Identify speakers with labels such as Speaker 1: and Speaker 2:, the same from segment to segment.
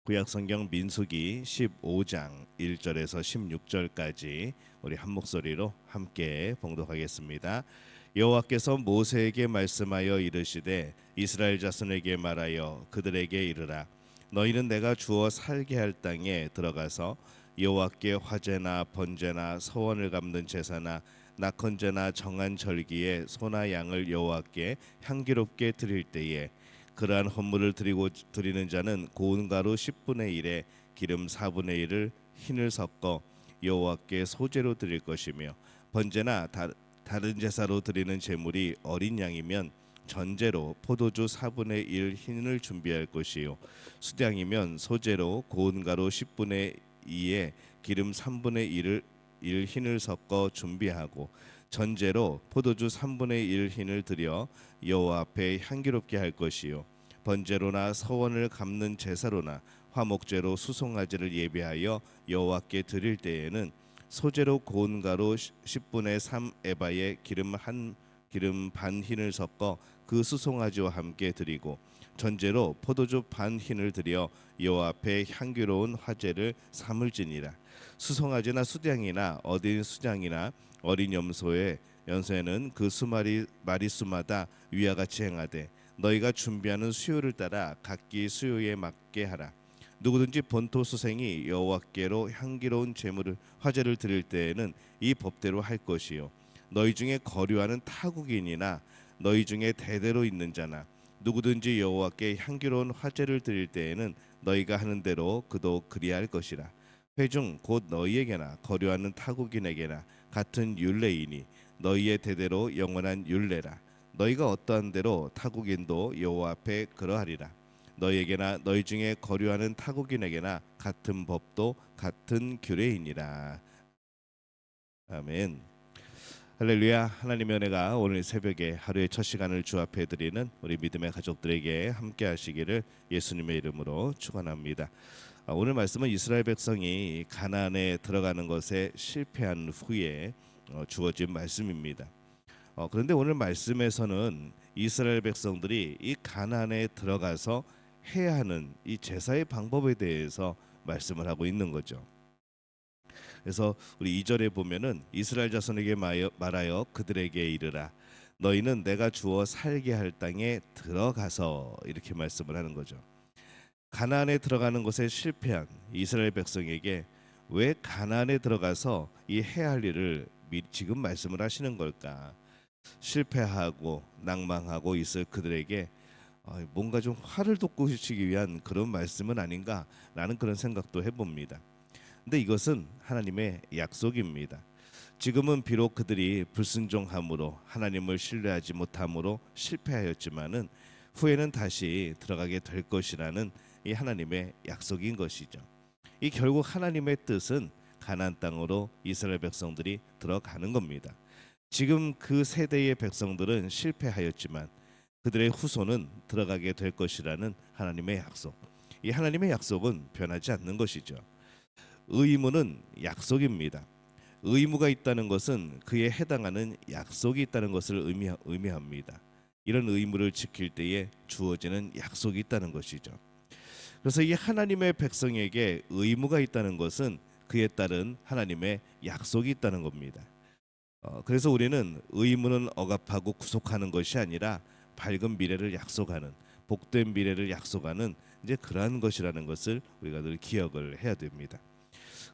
Speaker 1: 구약성경 민수기 15장 1절에서 16절까지 우리 한 목소리로 함께 봉독하겠습니다. 여호와께서 모세에게 말씀하여 이르시되 이스라엘 자손에게 말하여 그들에게 이르라. 너희는 내가 주어 살게 할 땅에 들어가서 여호와께 화제나 번제나 서원을 갚는 제사나 낙헌제나 정한 절기에 소나 양을 여호와께 향기롭게 드릴 때에 그러한 헌물을 드리는 자는 고운 가루 10분의 1에 기름 4분의 1을 흰을 섞어 여호와께 소제로 드릴 것이며 번제나 다른 제사로 드리는 제물이 어린 양이면 전제로 포도주 4분의 1 흰을 준비할 것이요 수량이면 소제로 고운 가루 10분의 2에 기름 3분의 1 흰을 섞어 준비하고 전제로 포도주 3분의 1 흰을 드려 여호와 앞에 향기롭게 할 것이요 번제로나 서원을 갚는 제사로나 화목제로 수송아지를 예배하여 여호와께 드릴 때에는 소제로 고운 가루 10분의 3 에바에 기름 반 흰을 섞어 그 수송아지와 함께 드리고 전제로 포도주 반 흰을 드려 여호와 앞에 향기로운 화제를 삼을지니라. 수송아지나 수량이나 어린 수장이나 어린 연소에는 그 수마리 마리수마다 위와 같이 행하되 너희가 준비하는 수요를 따라 각기 수요에 맞게 하라. 누구든지 본토 수생이 여호와께로 향기로운 제물을 화제를 드릴 때에는 이 법대로 할 것이요 너희 중에 거류하는 타국인이나 너희 중에 대대로 있는 자나 누구든지 여호와께 향기로운 화제를 드릴 때에는 너희가 하는 대로 그도 그리할 것이라. 회중 곧 너희에게나 거류하는 타국인에게나 같은 율례이니 너희의 대대로 영원한 율례라. 너희가 어떠한 대로 타국인도 여호와 앞에 그러하리라. 너희에게나 너희 중에 거류하는 타국인에게나 같은 법도 같은 규례이니라. 아멘. 할렐루야. 하나님의 은혜가 오늘 새벽에 하루의 첫 시간을 주 앞에 드리는 우리 믿음의 가족들에게 함께 하시기를 예수님의 이름으로 축원합니다. 오늘 말씀은 이스라엘 백성이 가나안에 들어가는 것에 실패한 후에 주어진 말씀입니다. 그런데 오늘 말씀에서는 이스라엘 백성들이 이 가나안에 들어가서 해야 하는 이 제사의 방법에 대해서 말씀을 하고 있는 거죠. 그래서 우리 2절에 보면은 이스라엘 자손에게 말하여 그들에게 이르라. 너희는 내가 주어 살게 할 땅에 들어가서 이렇게 말씀을 하는 거죠. 가나안에 들어가는 것에 실패한 이스라엘 백성에게 왜 가나안에 들어가서 이 해야 할 일을 지금 말씀을 하시는 걸까? 실패하고 낭망하고 있을 그들에게 뭔가 좀 화를 돋구시기 위한 그런 말씀은 아닌가라는 그런 생각도 해봅니다. 근데 이것은 하나님의 약속입니다. 지금은 비록 그들이 불순종함으로 하나님을 신뢰하지 못함으로 실패하였지만은 후에는 다시 들어가게 될 것이라는 이 하나님의 약속인 것이죠. 이 결국 하나님의 뜻은 가나안 땅으로 이스라엘 백성들이 들어가는 겁니다. 지금 그 세대의 백성들은 실패하였지만 그들의 후손은 들어가게 될 것이라는 하나님의 약속. 이 하나님의 약속은 변하지 않는 것이죠. 의무는 약속입니다. 의무가 있다는 것은 그에 해당하는 약속이 있다는 것을 의미합니다. 이런 의무를 지킬 때에 주어지는 약속이 있다는 것이죠. 그래서 이 하나님의 백성에게 의무가 있다는 것은 그에 따른 하나님의 약속이 있다는 겁니다. 그래서 우리는 의무는 억압하고 구속하는 것이 아니라 밝은 미래를 약속하는, 복된 미래를 약속하는 이제 그러한 것이라는 것을 우리가 늘 기억을 해야 됩니다.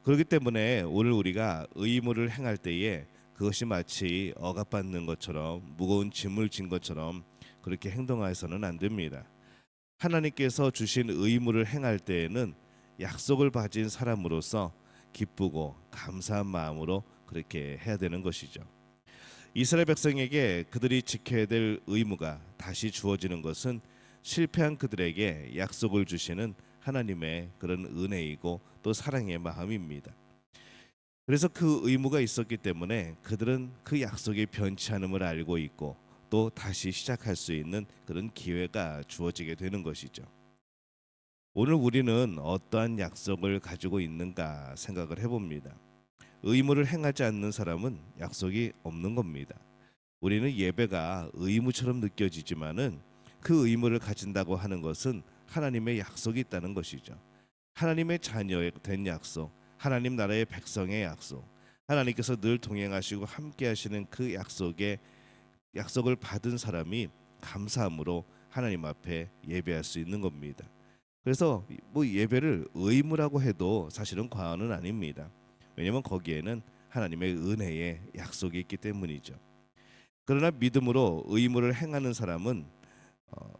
Speaker 1: 그렇기 때문에 오늘 우리가 의무를 행할 때에 그것이 마치 억압받는 것처럼 무거운 짐을 진 것처럼 그렇게 행동해서는 안 됩니다. 하나님께서 주신 의무를 행할 때에는 약속을 가진 사람으로서 기쁘고 감사한 마음으로 그렇게 해야 되는 것이죠. 이스라엘 백성에게 그들이 지켜야 될 의무가 다시 주어지는 것은 실패한 그들에게 약속을 주시는 하나님의 그런 은혜이고 또 사랑의 마음입니다. 그래서 그 의무가 있었기 때문에 그들은 그 약속이 변치 않음을 알고 있고 또 다시 시작할 수 있는 그런 기회가 주어지게 되는 것이죠. 오늘 우리는 어떠한 약속을 가지고 있는가 생각을 해봅니다. 의무를 행하지 않는 사람은 약속이 없는 겁니다. 우리는 예배가 의무처럼 느껴지지만은 그 의무를 가진다고 하는 것은 하나님의 약속이 있다는 것이죠. 하나님의 자녀의 된 약속, 하나님 나라의 백성의 약속, 하나님께서 늘 동행하시고 함께 하시는 그 약속을 받은 사람이 감사함으로 하나님 앞에 예배할 수 있는 겁니다. 그래서 뭐 예배를 의무라고 해도 사실은 과언은 아닙니다. 왜냐하면 거기에는 하나님의 은혜의 약속이 있기 때문이죠. 그러나 믿음으로 의무를 행하는 사람은 어,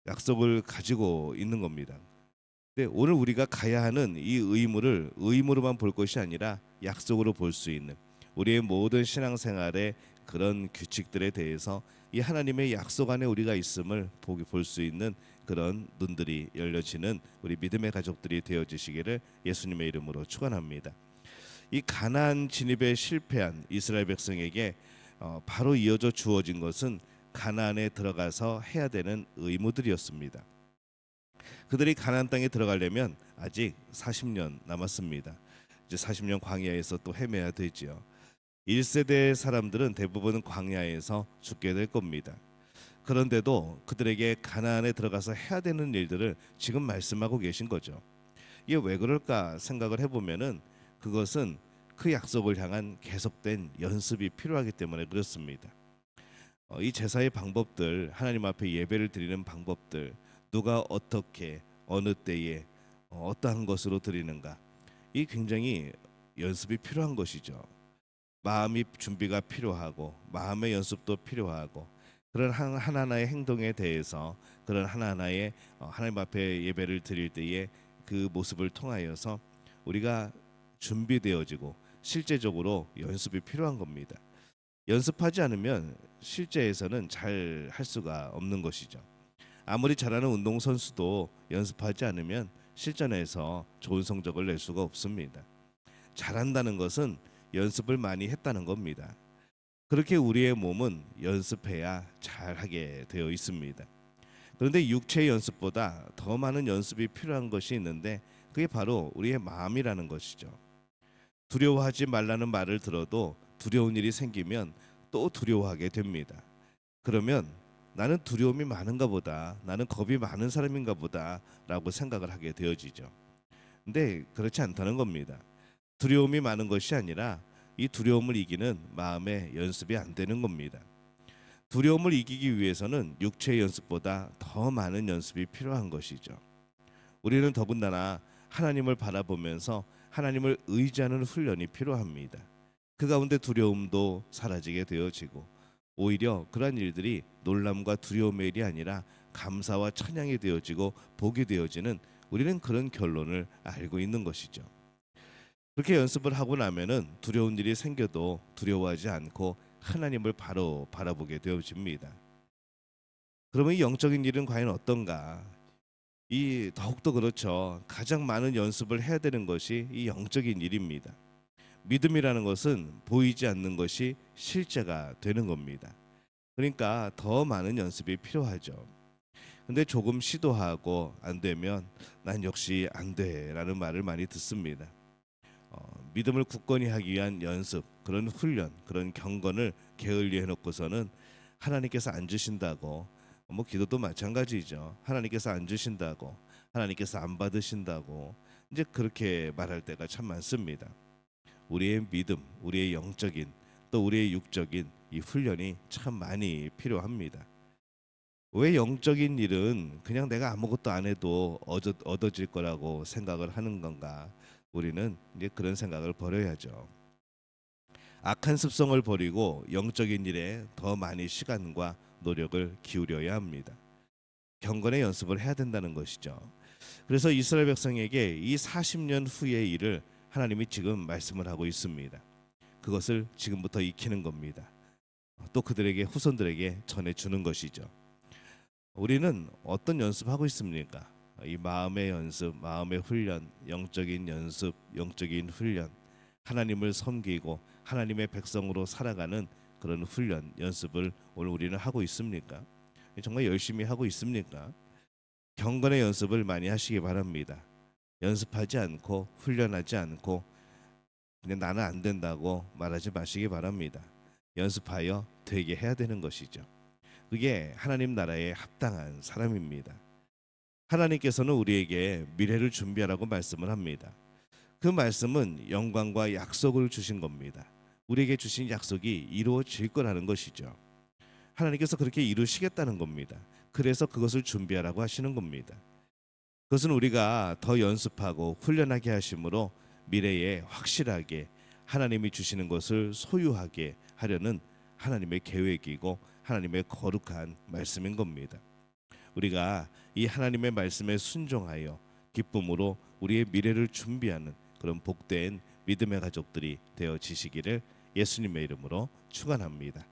Speaker 1: 약속을 가지고 있는 겁니다. 근데 오늘 우리가 가야 하는 이 의무를 의무로만 볼 것이 아니라 약속으로 볼 수 있는 우리의 모든 신앙생활의 그런 규칙들에 대해서 이 하나님의 약속 안에 우리가 있음을 볼 수 있는 그런 눈들이 열려지는 우리 믿음의 가족들이 되어지시기를 예수님의 이름으로 축원합니다. 이 가나안 진입에 실패한 이스라엘 백성에게 바로 이어져 주어진 것은 가나안에 들어가서 해야 되는 의무들이었습니다. 그들이 가나안 땅에 들어가려면 아직 40년 남았습니다. 이제 40년 광야에서 또 헤매야 되지요. 1세대 사람들은 대부분 광야에서 죽게 될 겁니다. 그런데도 그들에게 가나안에 들어가서 해야 되는 일들을 지금 말씀하고 계신 거죠. 이게 왜 그럴까 생각을 해보면은 그것은 그 약속을 향한 계속된 연습이 필요하기 때문에 그렇습니다. 이 제사의 방법들, 하나님 앞에 예배를 드리는 방법들, 누가 어떻게 어느 때에 어떠한 것으로 드리는가, 이 굉장히 연습이 필요한 것이죠. 마음이 준비가 필요하고 마음의 연습도 필요하고 그런 하나하나의 행동에 대해서 그런 하나하나의 하나님 앞에 예배를 드릴 때의 그 모습을 통하여서 우리가 준비되어지고 실제적으로 연습이 필요한 겁니다. 연습하지 않으면 실제에서는 잘 할 수가 없는 것이죠. 아무리 잘하는 운동선수도 연습하지 않으면 실전에서 좋은 성적을 낼 수가 없습니다. 잘한다는 것은 연습을 많이 했다는 겁니다. 그렇게 우리의 몸은 연습해야 잘하게 되어 있습니다. 그런데 육체의 연습보다 더 많은 연습이 필요한 것이 있는데 그게 바로 우리의 마음이라는 것이죠. 두려워하지 말라는 말을 들어도 두려운 일이 생기면 또 두려워하게 됩니다. 그러면 나는 두려움이 많은가 보다, 나는 겁이 많은 사람인가 보다라고 생각을 하게 되어지죠. 근데 그렇지 않다는 겁니다. 두려움이 많은 것이 아니라 이 두려움을 이기는 마음의 연습이 안 되는 겁니다. 두려움을 이기기 위해서는 육체의 연습보다 더 많은 연습이 필요한 것이죠. 우리는 더군다나 하나님을 바라보면서 하나님을 의지하는 훈련이 필요합니다. 그 가운데 두려움도 사라지게 되어지고 오히려 그러한 일들이 놀람과 두려움의 일이 아니라 감사와 찬양이 되어지고 복이 되어지는 우리는 그런 결론을 알고 있는 것이죠. 그렇게 연습을 하고 나면은 두려운 일이 생겨도 두려워하지 않고 하나님을 바로 바라보게 되어집니다. 그러면 이 영적인 일은 과연 어떤가? 이 더욱더 그렇죠. 가장 많은 연습을 해야 되는 것이 이 영적인 일입니다. 믿음이라는 것은 보이지 않는 것이 실제가 되는 겁니다. 그러니까 더 많은 연습이 필요하죠. 근데 조금 시도하고 안 되면 난 역시 안 돼라는 말을 많이 듣습니다. 믿음을 굳건히 하기 위한 연습, 그런 훈련, 그런 경건을 게을리해 놓고서는 하나님께서 안 주신다고, 뭐 기도도 마찬가지죠. 하나님께서 안 주신다고, 하나님께서 안 받으신다고 이제 그렇게 말할 때가 참 많습니다. 우리의 믿음, 우리의 영적인 또 우리의 육적인 이 훈련이 참 많이 필요합니다. 왜 영적인 일은 그냥 내가 아무것도 안 해도 얻어질 거라고 생각을 하는 건가? 우리는 이제 그런 생각을 버려야죠. 악한 습성을 버리고 영적인 일에 더 많이 시간과 노력을 기울여야 합니다. 경건의 연습을 해야 된다는 것이죠. 그래서 이스라엘 백성에게 이 40년 후의 일을 하나님이 지금 말씀을 하고 있습니다. 그것을 지금부터 익히는 겁니다. 또 그들에게 후손들에게 전해 주는 것이죠. 우리는 어떤 연습하고 있습니까? 이 마음의 연습, 마음의 훈련, 영적인 연습, 영적인 훈련, 하나님을 섬기고 하나님의 백성으로 살아가는 그런 훈련, 연습을 오늘 우리는 하고 있습니까? 정말 열심히 하고 있습니까? 경건의 연습을 많이 하시기 바랍니다. 연습하지 않고 훈련하지 않고 그냥 나는 안 된다고 말하지 마시기 바랍니다. 연습하여 되게 해야 되는 것이죠. 그게 하나님 나라에 합당한 사람입니다. 하나님께서는 우리에게 미래를 준비하라고 말씀을 합니다. 그 말씀은 영광과 약속을 주신 겁니다. 우리에게 주신 약속이 이루어질 거라는 것이죠. 하나님께서 그렇게 이루시겠다는 겁니다. 그래서 그것을 준비하라고 하시는 겁니다. 그것은 우리가 더 연습하고 훈련하게 하심으로 미래에 확실하게 하나님이 주시는 것을 소유하게 하려는 하나님의 계획이고 하나님의 거룩한 말씀인 겁니다. 우리가 이 하나님의 말씀에 순종하여 기쁨으로 우리의 미래를 준비하는 그런 복된 믿음의 가족들이 되어지시기를 예수님의 이름으로 축원합니다.